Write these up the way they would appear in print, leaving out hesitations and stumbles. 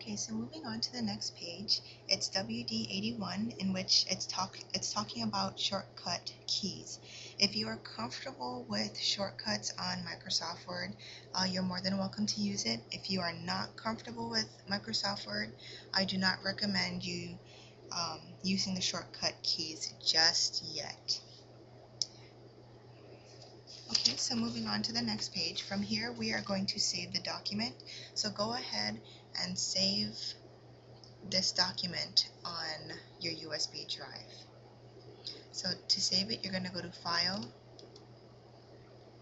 Okay, so moving on to the next page, it's Wd81 in which it's talking about shortcut keys. If you are comfortable with shortcuts on Microsoft Word, you're more than welcome to use it. If you are not comfortable with Microsoft Word, I do not recommend you using the shortcut keys just yet. Okay, so moving on to the next page. From here, we are going to save the document. So go ahead and save this document on your USB drive. So to save it, you're going to go to File,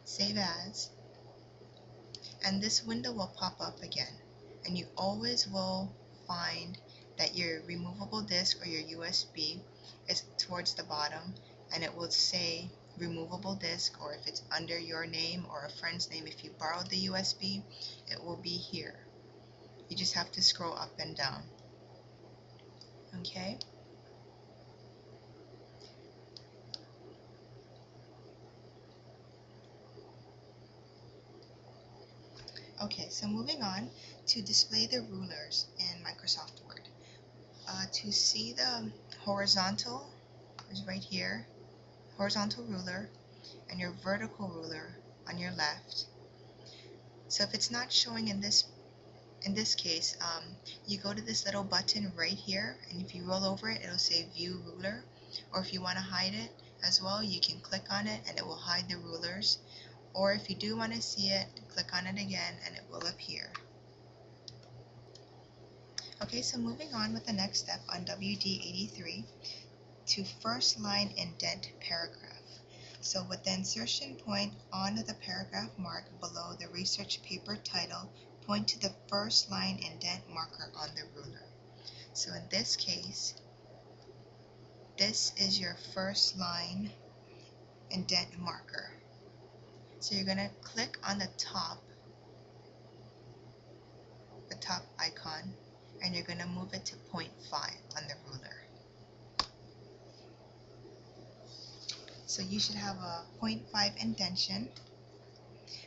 Save As, and this window will pop up again. And you always will find that your removable disk or your USB is towards the bottom, and it will say removable disk, or if it's under your name or a friend's name, if you borrowed the USB, it will be here. You just have to scroll up and down. Okay? Okay, so moving on to display the rulers in Microsoft Word. To see the horizontal is right here, horizontal ruler, and your vertical ruler on your left. So if it's not showing in this case, you go to this little button right here, and if you roll over it, it'll say View Ruler. Or if you want to hide it as well, you can click on it and it will hide the rulers. Or if you do want to see it, click on it again and it will appear. Okay, so moving on with the next step on WD83 to first line indent paragraph. So with the insertion point on the paragraph mark below the research paper title, point to the first line indent marker on the ruler. So in this case, this is your first line indent marker. So you're going to click on the top icon, and you're going to move it to 0.5 on the ruler. So you should have a 0.5 indentation,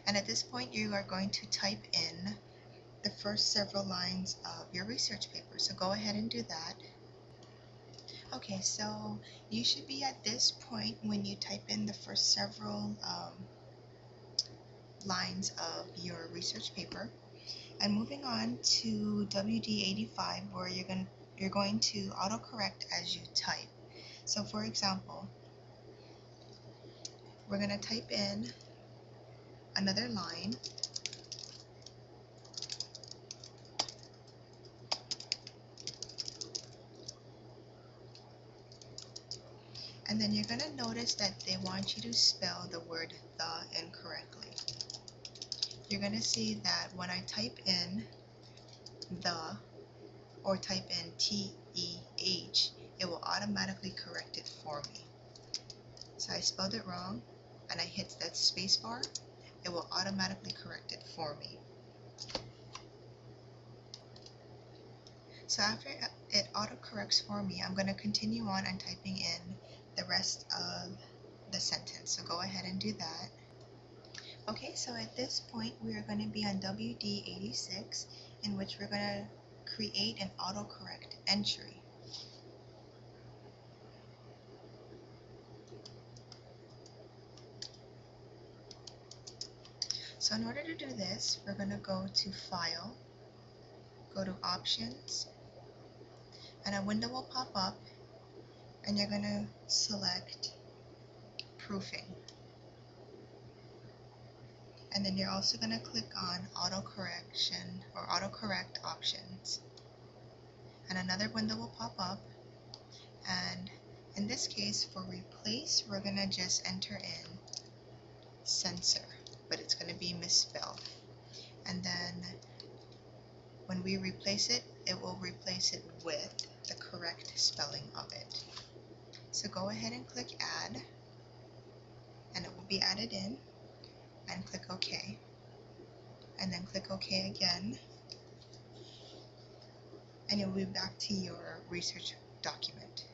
and at this point you are going to type in the first several lines of your research paper. So go ahead and do that. Okay, so you should be at this point when you type in the first several lines of your research paper. And moving on to WD85, where you're going to autocorrect as you type. So for example, we're going to type in another line, and then you're going to notice that they want you to spell the word the incorrectly. You're going to see that when I type in the or type in TEH, it will automatically correct it for me. So I spelled it wrong and I hit that space bar, it will automatically correct it for me. So after it autocorrects for me, I'm going to continue on and typing in the rest of the sentence. So go ahead and do that. Okay, so at this point we are going to be on WD86, in which we're going to create an autocorrect entry. So in order to do this, we're going to go to File, go to Options, and a window will pop up, and you're going to select Proofing. And then you're also going to click on Autocorrection or Autocorrect Options. And another window will pop up, and in this case for replace, we're going to just enter in censor, but it's going to be misspelled. And then when we replace it, it will replace it with the correct spelling of it. So go ahead and click Add, and it will be added in, and click OK, and then click OK again, and you'll be back to your research document.